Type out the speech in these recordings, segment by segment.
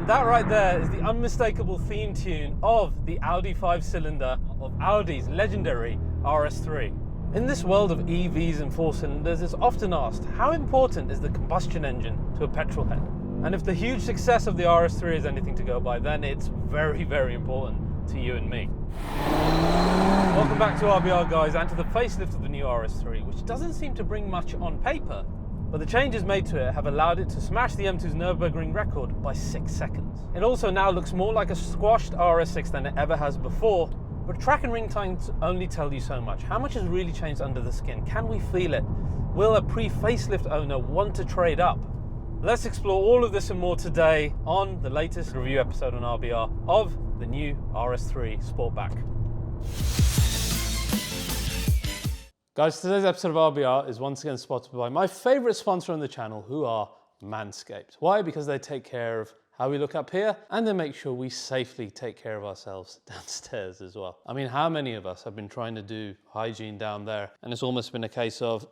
That right there is the unmistakable theme tune of the Audi 5-cylinder of Audi's legendary RS3. In this world of EVs and 4-cylinders, it's often asked, how important is the combustion engine to a petrol head? And if the huge success of the RS3 is anything to go by, then it's very, very important to you and me. Welcome back to RBR, guys, and to the facelift of the new RS3, which doesn't seem to bring much on paper, but the changes made to it have allowed it to smash the M2's Nürburgring record by 6 seconds. It also now looks more like a squashed RS6 than it ever has before, but track and ring times only tell you so much. How much has really changed under the skin? Can we feel it? Will a pre-facelift owner want to trade up? Let's explore all of this and more today on the latest review episode on RBR of the new RS3 Sportback. Guys, today's episode of RBR is once again sponsored by my favorite sponsor on the channel, who are Manscaped. Why? Because they take care of how we look up here, and they make sure we safely take care of ourselves downstairs as well. I mean, how many of us have been trying to do hygiene down there, and it's almost been a case of,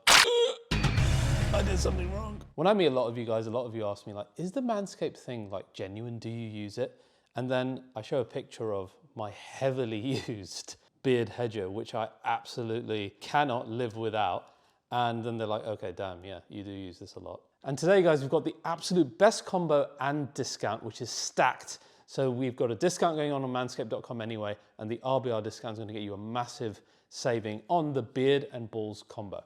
I did something wrong. When I meet a lot of you guys, a lot of you ask me, like, is the Manscaped thing like genuine? Do you use it? And then I show a picture of my heavily used beard hedger, which I absolutely cannot live without. And then they're like, okay, damn, yeah, you do use this a lot. And today, guys, we've got the absolute best combo and discount, which is stacked. So we've got a discount going on manscaped.com anyway, and the RBR discount is going to get you a massive saving on the beard and balls combo.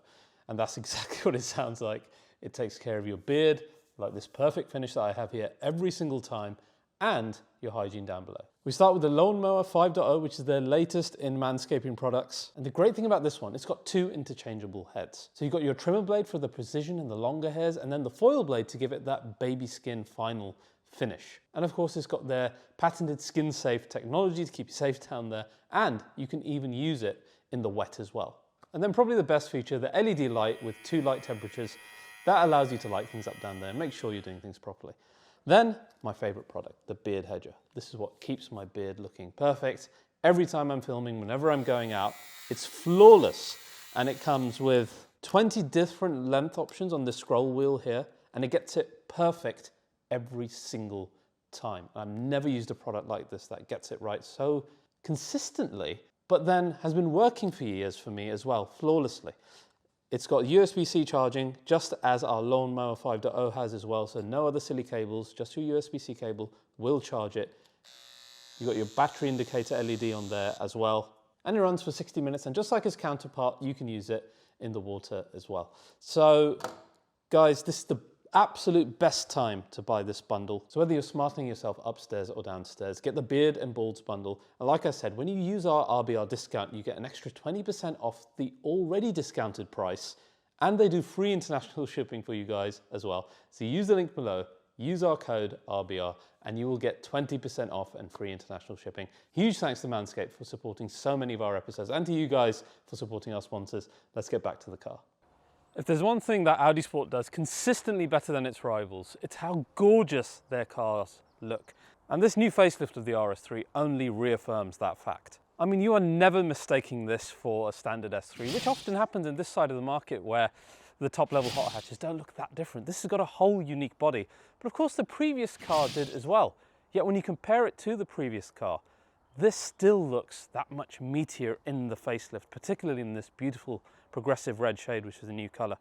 And that's exactly what it sounds like. It takes care of your beard, like this perfect finish that I have here every single time, and your hygiene down below. We start with the Lawnmower 5.0, which is their latest in manscaping products. And the great thing about this one, it's got 2 interchangeable heads. So you've got your trimmer blade for the precision and the longer hairs, and then the foil blade to give it that baby skin final finish. And of course, it's got their patented skin safe technology to keep you safe down there, and you can even use it in the wet as well. And then probably the best feature, the LED light with 2 light temperatures. That allows you to light things up down there and make sure you're doing things properly. Then, my favorite product, the beard hedger. This is what keeps my beard looking perfect. Every time I'm filming, whenever I'm going out, it's flawless. And it comes with 20 different length options on this scroll wheel here, and it gets it perfect every single time. I've never used a product like this that gets it right so consistently, but then has been working for years for me as well, flawlessly. It's got USB-C charging, just as our Lawnmower 5.0 has as well, so no other silly cables, just your USB-C cable will charge it. You've got your battery indicator LED on there as well, and it runs for 60 minutes, and just like its counterpart, you can use it in the water as well. So, guys, this is the absolute best time to buy this bundle. So whether you're smartening yourself upstairs or downstairs, get the beard and balls bundle. And like I said, when you use our RBR discount, you get an extra 20% off the already discounted price, and they do free international shipping for you guys as well. So use the link below, use our code RBR, and you will get 20% off and free international shipping. Huge thanks to Manscaped for supporting so many of our episodes, and to you guys for supporting our sponsors. Let's get back to the car. If there's one thing that Audi Sport does consistently better than its rivals, it's how gorgeous their cars look. And this new facelift of the RS3 only reaffirms that fact. I mean, you are never mistaking this for a standard S3, which often happens in this side of the market where the top level hot hatches don't look that different. This has got a whole unique body. But of course the previous car did as well. Yet when you compare it to the previous car, this still looks that much meatier in the facelift, particularly in this beautiful progressive red shade, which is a new color.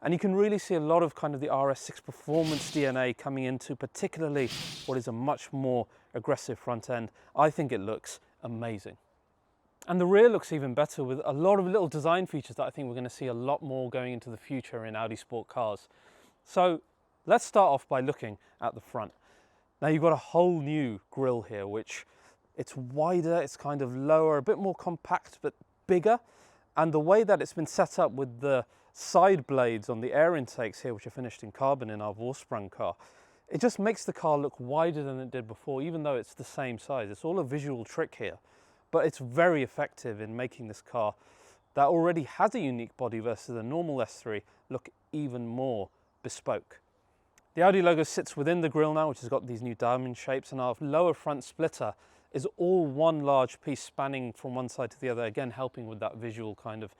And you can really see a lot of kind of the RS6 performance DNA coming into particularly what is a much more aggressive front end. I think it looks amazing. And the rear looks even better with a lot of little design features that I think we're going to see a lot more going into the future in Audi Sport cars. So let's start off by looking at the front. Now you've got a whole new grille here, which it's wider, it's kind of lower, a bit more compact, but bigger. And the way that it's been set up with the side blades on the air intakes here, which are finished in carbon in our Vorsprung car, it just makes the car look wider than it did before, even though it's the same size. It's all a visual trick here, but it's very effective in making this car that already has a unique body versus the normal S3 look even more bespoke. The Audi logo sits within the grille now, which has got these new diamond shapes, and our lower front splitter is all one large piece spanning from one side to the other, again helping with that visual kind of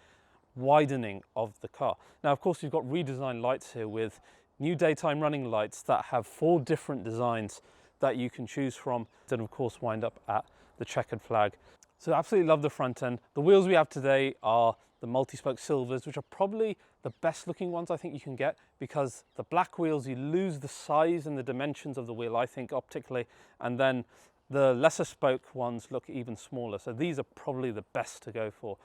widening of the car. Now of course we've got redesigned lights here with new daytime running lights that have 4 different designs that you can choose from, then of course wind up at the checkered flag. So absolutely love the front end. The wheels we have today are the multi-spoke silvers, which are probably the best looking ones I think you can get, because the black wheels, you lose the size and the dimensions of the wheel, I think, optically, and then the lesser spoke ones look even smaller. So these are probably the best to go for.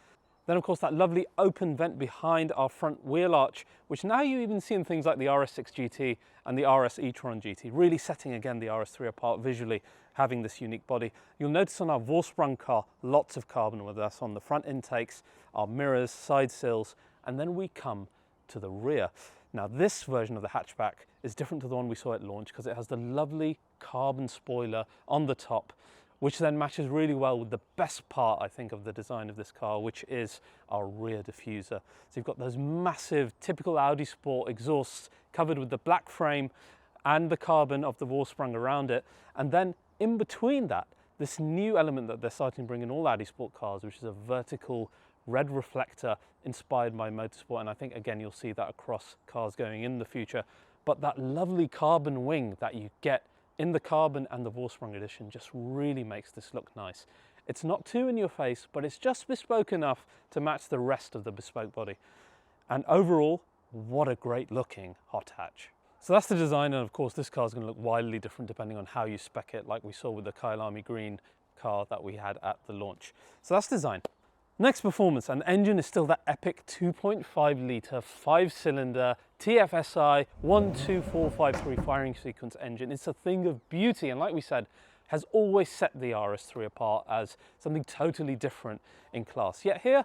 Then of course that lovely open vent behind our front wheel arch, which now you even see in things like the RS6 GT and the RS e-tron GT, really setting again the RS3 apart visually, having this unique body. You'll notice on our Vorsprung car, lots of carbon with us on the front intakes, our mirrors, side sills, and then we come to the rear. Now this version of the hatchback is different to the one we saw at launch because it has the lovely carbon spoiler on the top, which then matches really well with the best part, I think, of the design of this car, which is our rear diffuser. So you've got those massive, typical Audi Sport exhausts covered with the black frame and the carbon of the Vorsprung around it. And then in between that, this new element that they're starting to bring in all Audi Sport cars, which is a vertical red reflector inspired by motorsport. And I think, again, you'll see that across cars going in the future. But that lovely carbon wing that you get in the carbon and the Vorsprung edition just really makes this look nice. It's not too in your face, but it's just bespoke enough to match the rest of the bespoke body. And overall, what a great looking hot hatch. So that's the design, and of course this car is going to look wildly different depending on how you spec it, like we saw with the Kyalami Green car that we had at the launch. So that's design. Next, performance, and the engine is still that epic 2.5 litre 5-cylinder TFSI 12453 firing sequence engine. It's a thing of beauty, and like we said, has always set the RS3 apart as something totally different in class. Yet here,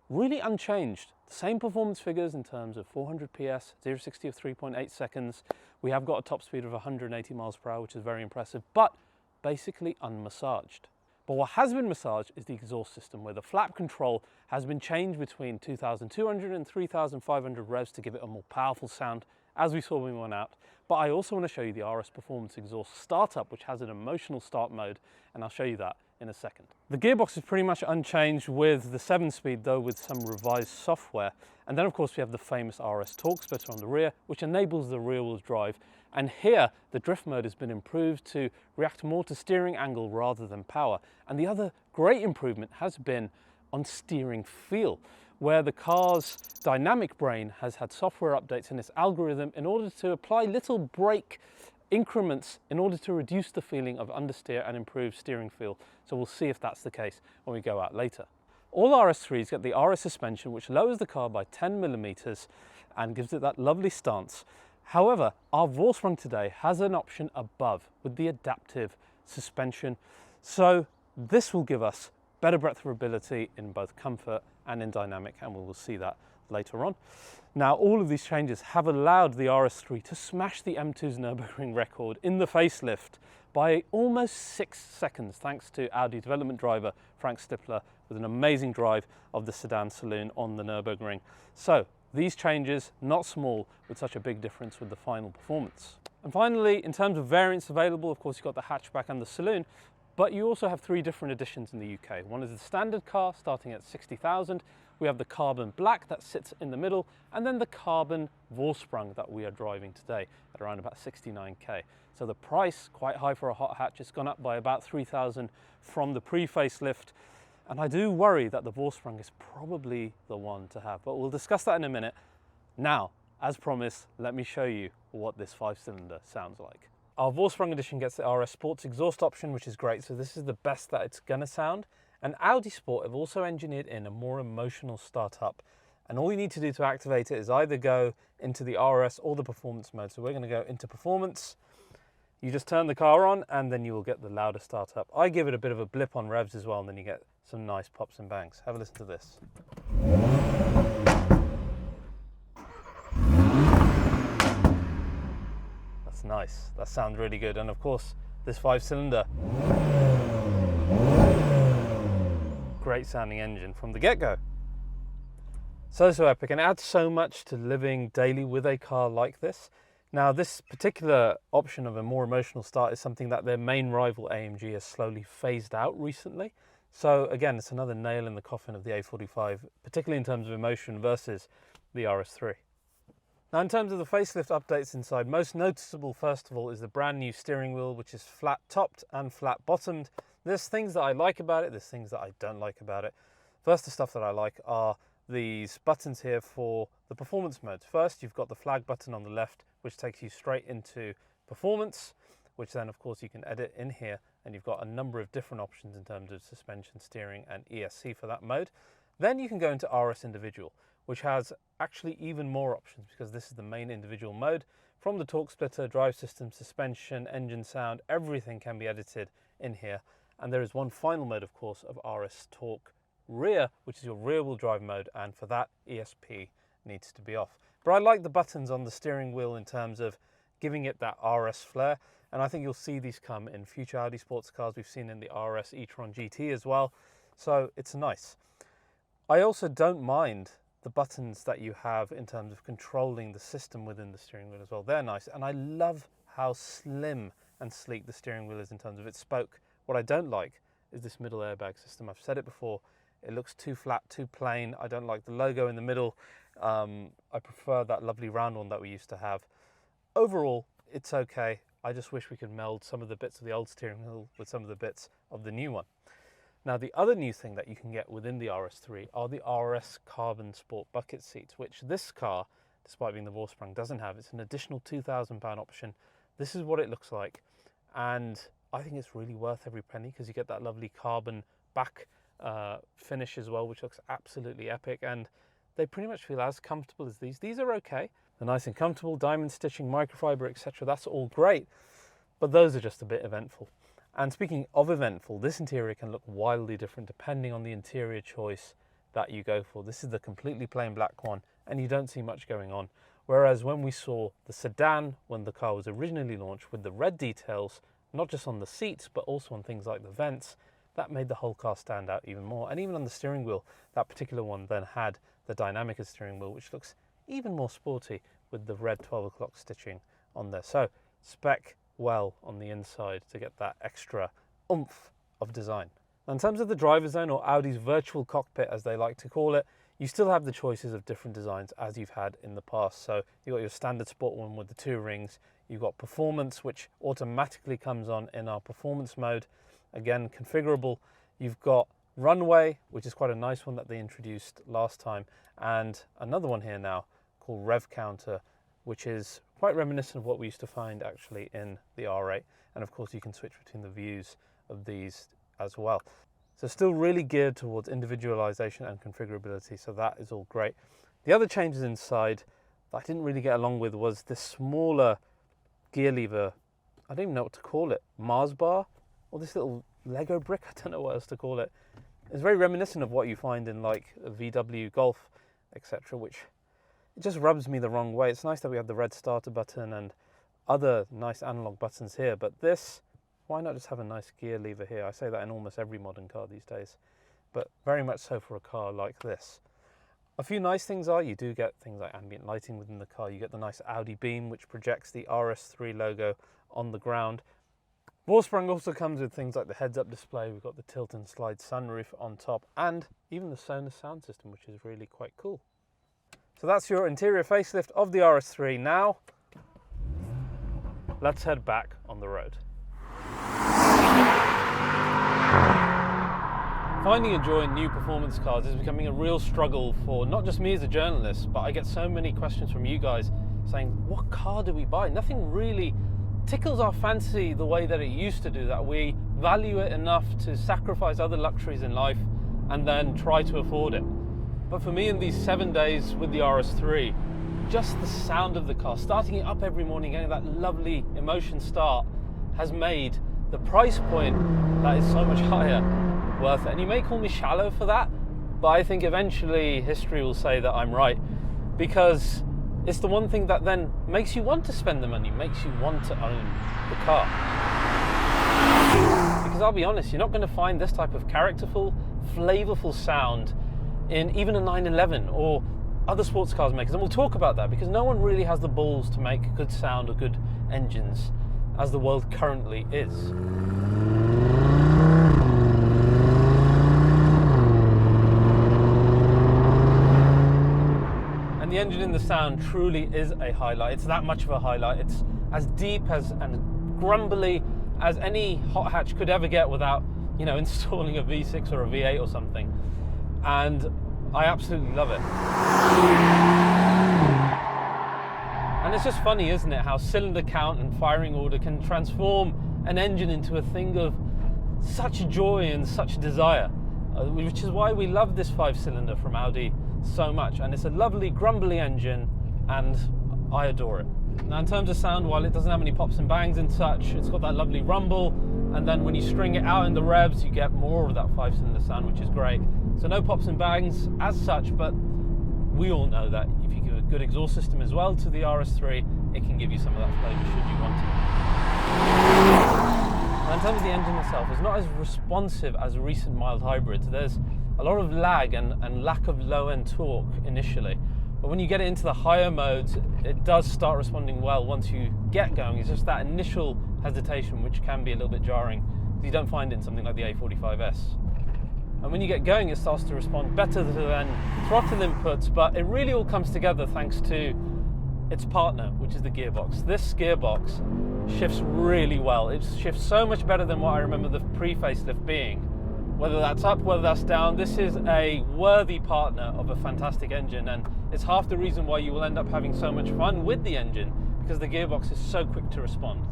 really unchanged. The same performance figures in terms of 400 PS, 0-60 of 3.8 seconds. We have got a top speed of 180 miles per hour, which is very impressive, but basically unmassaged. But what has been massaged is the exhaust system, where the flap control has been changed between 2,200 and 3,500 revs to give it a more powerful sound, as we saw when we went out. But I also want to show you the RS Performance exhaust startup, which has an emotional start mode, and I'll show you that in a second. The gearbox is pretty much unchanged with the 7-speed, though with some revised software. And then of course we have the famous RS Torque Splitter on the rear, which enables the rear-wheel drive. And here the drift mode has been improved to react more to steering angle rather than power. And the other great improvement has been on steering feel, where the car's dynamic brain has had software updates in its algorithm in order to apply little brake increments in order to reduce the feeling of understeer and improve steering feel. So we'll see if that's the case when we go out later. All RS3s get the RS suspension, which lowers the car by 10 millimeters and gives it that lovely stance. However, our Vorsprung today has an option above with the adaptive suspension. So this will give us better breadth of ability in both comfort and in dynamic, and we will see that later on. Now, all of these changes have allowed the RS3 to smash the M2's Nürburgring record in the facelift by almost 6 seconds, thanks to Audi development driver Frank Stippler with an amazing drive of the sedan saloon on the Nürburgring. So these changes, not small, with such a big difference with the final performance. And finally, in terms of variants available, of course, you've got the hatchback and the saloon, but you also have 3 different editions in the UK. One is the standard car starting at 60,000. We have the carbon black that sits in the middle, and then the carbon Vorsprung that we are driving today at around about 69k. So the price, quite high for a hot hatch. It's gone up by about 3,000 from the pre-facelift. And I do worry that the Vorsprung is probably the one to have, but we'll discuss that in a minute. Now, as promised, let me show you what this 5-cylinder sounds like. Our Vorsprung edition gets the RS Sports exhaust option, which is great. So this is the best that it's gonna sound. And Audi Sport have also engineered in a more emotional startup. And all you need to do to activate it is either go into the RS or the performance mode. So we're gonna go into performance. You just turn the car on and then you will get the louder startup. I give it a bit of a blip on revs as well, and then you get some nice pops and bangs. Have a listen to this. That's nice. That sounds really good. And of course, this 5-cylinder, great sounding engine from the get-go. So epic, and it adds so much to living daily with a car like this. Now, this particular option of a more emotional start is something that their main rival AMG has slowly phased out recently. So again, it's another nail in the coffin of the A45, particularly in terms of emotion versus the RS3. Now in terms of the facelift updates inside, most noticeable first of all is the brand new steering wheel, which is flat topped and flat bottomed. There's things that I like about it, there's things that I don't like about it. First, the stuff that I like are these buttons here for the performance modes. First, you've got the flag button on the left, which takes you straight into performance, which then of course you can edit in here, and you've got a number of different options in terms of suspension, steering and ESC for that mode. Then you can go into RS individual, which has actually even more options because this is the main individual mode. From the torque splitter, drive system, suspension, engine sound, everything can be edited in here. And there is one final mode, of course, of RS Torque Rear, which is your rear wheel drive mode, and for that ESP needs to be off. But I like the buttons on the steering wheel in terms of giving it that RS flair, and I think you'll see these come in future Audi sports cars. We've seen in the RS e-tron GT as well, so it's nice. I also don't mind the buttons that you have in terms of controlling the system within the steering wheel as well. They're nice, and I love how slim and sleek the steering wheel is in terms of its spoke. What I don't like is this middle airbag system. I've said it before, it looks too flat, too plain. I don't like the logo in the middle. I prefer that lovely round one that we used to have. Overall, it's okay. I just wish we could meld some of the bits of the old steering wheel with some of the bits of the new one. Now, the other new thing that you can get within the RS3 are the RS Carbon Sport bucket seats, which this car, despite being the Vorsprung, doesn't have. It's an additional £2,000 option. This is what it looks like, and I think it's really worth every penny because you get that lovely carbon back finish as well, which looks absolutely epic, and they pretty much feel as comfortable as these. These are okay. They're nice and comfortable, diamond stitching, microfiber, etc. That's all great, but those are just a bit eventful. And speaking of eventful, this interior can look wildly different depending on the interior choice that you go for. This is the completely plain black one, and you don't see much going on. Whereas when we saw the sedan, when the car was originally launched with the red details, not just on the seats, but also on things like the vents, that made the whole car stand out even more. And even on the steering wheel, that particular one then had the dynamic steering wheel, which looks even more sporty with the red 12 o'clock stitching on there. So spec well on the inside to get that extra oomph of design. Now, in terms of the driver's zone, or Audi's virtual cockpit as they like to call it, you still have the choices of different designs as you've had in the past. So you've got your standard sport one with the 2 rings, you've got performance, which automatically comes on in our performance mode, again configurable. You've got runway, which is quite a nice one that they introduced last time, and another one here now called rev counter, which is quite reminiscent of what we used to find actually in the R8. And of course you can switch between the views of these as well. So still really geared towards individualization and configurability, so that is all great. The other changes inside that I didn't really get along with was this smaller gear lever, I don't even know what to call it, Mars bar, or this little Lego brick, I don't know what else to call it. It's very reminiscent of what you find in like a VW Golf, etc., which it just rubs me the wrong way. It's nice that we have the red starter button and other nice analog buttons here, but this, why not just have a nice gear lever here? I say that in almost every modern car these days, but very much so for a car like this. A few nice things are, you do get things like ambient lighting within the car. You get the nice Audi beam, which projects the RS3 logo on the ground. Vorsprung also comes with things like the heads-up display. We've got the tilt and slide sunroof on top, and even the Sonos sound system, which is really quite cool. So that's your interior facelift of the RS3. Now, let's head back on the road. Finding a joy in new performance cars is becoming a real struggle for not just me as a journalist, but I get so many questions from you guys saying, what car do we buy? Nothing really tickles our fancy the way that it used to do, that we value it enough to sacrifice other luxuries in life and then try to afford it. But for me, in these 7 days with the RS3, just the sound of the car, starting it up every morning, getting that lovely emotion start, has made the price point that is so much higher worth it. And you may call me shallow for that, but I think eventually history will say that I'm right, because it's the one thing that then makes you want to spend the money, makes you want to own the car. Because I'll be honest, you're not going to find this type of characterful, flavorful sound in even a 911 or other sports cars makers, and we'll talk about that, because no one really has the balls to make good sound or good engines as the world currently is. And the engine in cylinder sound truly is a highlight. It's that much of a highlight. It's as deep as and grumbly as any hot hatch could ever get without, you know, installing a V6 or a V8 or something. And I absolutely love it. And it's just funny, isn't it, how cylinder count and firing order can transform an engine into a thing of such joy and such desire, which is why we love this 5-cylinder from Audi so much. And it's a lovely grumbly engine, and I adore it. Now, in terms of sound, while it doesn't have any pops and bangs and such, it's got that lovely rumble, and then when you string it out in the revs, you get more of that 5-cylinder sound, which is great. So no pops and bangs as such, but we all know that if you give a good exhaust system as well to the RS3, it can give you some of that flavour should you want to. Now, in terms of the engine itself, it's not as responsive as recent mild hybrids. There's a lot of lag and lack of low-end torque initially. But when you get it into the higher modes, it does start responding well once you get going. It's just that initial hesitation which can be a little bit jarring. You don't find it in something like the A45S. And when you get going, it starts to respond better than throttle inputs, but it really all comes together thanks to its partner, which is the gearbox. This gearbox shifts really well. It shifts so much better than what I remember the pre-facelift being. Whether that's up, whether that's down, this is a worthy partner of a fantastic engine, and it's half the reason why you will end up having so much fun with the engine, because the gearbox is so quick to respond.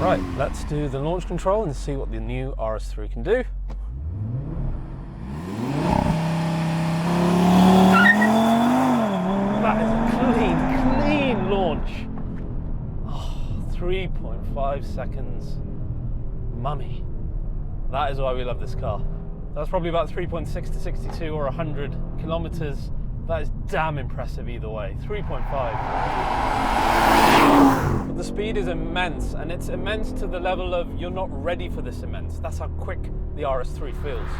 Right, let's do the launch control and see what the new RS3 can do. That is a clean launch. Oh, 3.5 seconds. Mummy. That is why we love this car. That's probably about 3.6 to 62 or 100 kilometers. That is damn impressive either way. 3.5. But the speed is immense, and it's immense to the level of you're not ready for this immense. That's how quick the RS3 feels.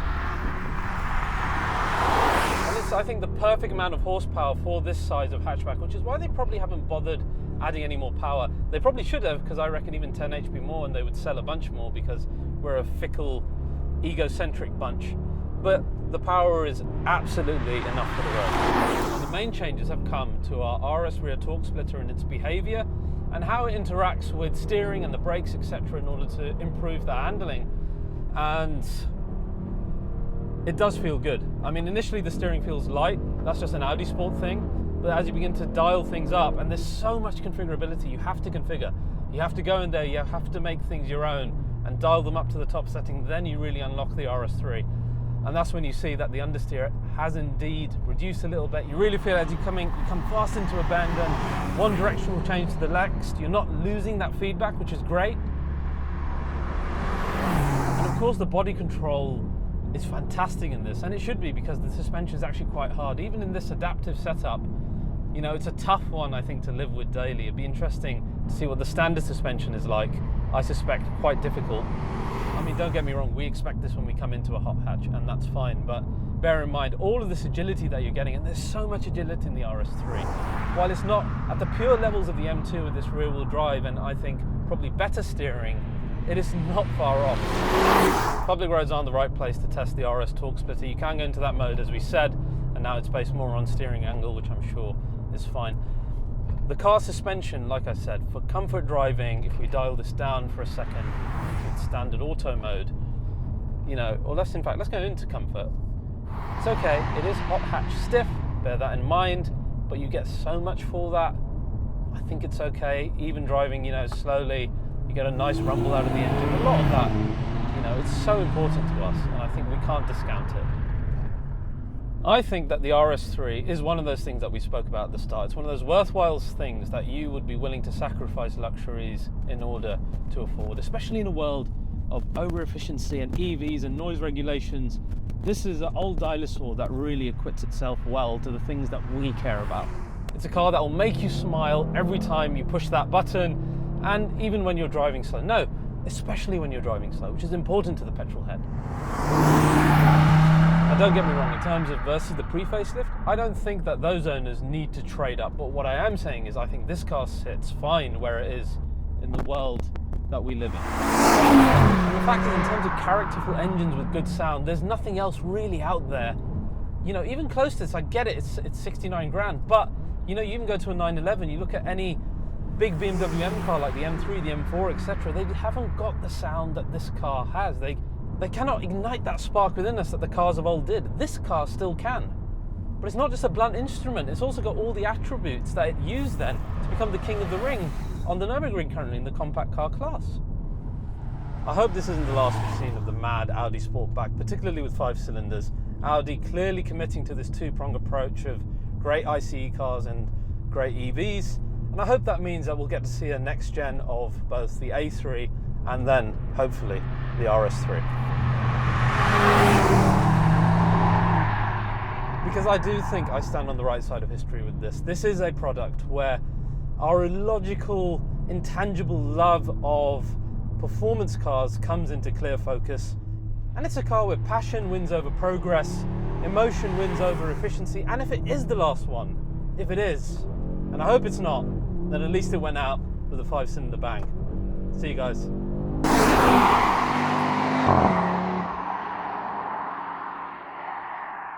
And it's, I think, the perfect amount of horsepower for this size of hatchback, which is why they probably haven't bothered adding any more power. They probably should have, because I reckon even 10 HP more and they would sell a bunch more, because we're a fickle, egocentric bunch. But the power is absolutely enough for the road. And the main changes have come to our RS rear torque splitter and its behavior and how it interacts with steering and the brakes, etc., in order to improve the handling. And it does feel good. I mean, initially the steering feels light. That's just an Audi Sport thing. But as you begin to dial things up, and there's so much configurability you have to configure. You have to go in there, you have to make things your own and dial them up to the top setting, then you really unlock the RS3. And that's when you see that the understeer has indeed reduced a little bit. You really feel as you come fast into a bend and one direction will change to the next. You're not losing that feedback, which is great. And of course the body control is fantastic in this, and it should be, because the suspension is actually quite hard. Even in this adaptive setup, you know, it's a tough one, I think, to live with daily. It'd be interesting to see what the standard suspension is like. I suspect quite difficult. I mean, don't get me wrong, we expect this when we come into a hot hatch, and that's fine, but bear in mind all of this agility that you're getting, and there's so much agility in the RS3. While it's not at the pure levels of the M2 with this rear-wheel drive, and I think probably better steering, it is not far off. Public roads aren't the right place to test the RS torque splitter. You can go into that mode, as we said, and now it's based more on steering angle, which I'm sure is fine. The car suspension, like I said, for comfort driving, if we dial this down for a second, it's standard auto mode, you know, or let's go into comfort. It's okay, it is hot hatch stiff, bear that in mind, but you get so much for that. I think it's okay. Even driving, you know, slowly, you get a nice rumble out of the engine. A lot of that, you know, it's so important to us, and I think we can't discount it. I think that the RS3 is one of those things that we spoke about at the start. It's one of those worthwhile things that you would be willing to sacrifice luxuries in order to afford, especially in a world of over-efficiency and EVs and noise regulations. This is an old dinosaur that really acquits itself well to the things that we care about. It's a car that will make you smile every time you push that button, and even when you're driving slow. No, especially when you're driving slow, which is important to the petrol head. Now, don't get me wrong, in terms of versus the pre-facelift, I don't think that those owners need to trade up, but what I am saying is I think this car sits fine where it is in the world that we live in. And the fact is, in terms of characterful engines with good sound, there's nothing else really out there you know, even close to this, I get it, it's 69 grand, but you know, you even go to a 911, you look at any big BMW M car like the M3, the M4, etc. They haven't got the sound that this car has. They cannot ignite that spark within us that the cars of old did. This car still can. But it's not just a blunt instrument, it's also got all the attributes that it used then to become the king of the ring on the Nürburgring currently in the compact car class. I hope this isn't the last we've seen of the mad Audi Sportback, particularly with 5 cylinders. Audi clearly committing to this two-pronged approach of great ICE cars and great EVs. And I hope that means that we'll get to see a next gen of both the A3 and then, hopefully, the RS3. Because I do think I stand on the right side of history with this. This is a product where our illogical, intangible love of performance cars comes into clear focus. And it's a car where passion wins over progress, emotion wins over efficiency, and if it is the last one, if it is, and I hope it's not, then at least it went out with a 5-cylinder bang. See you guys.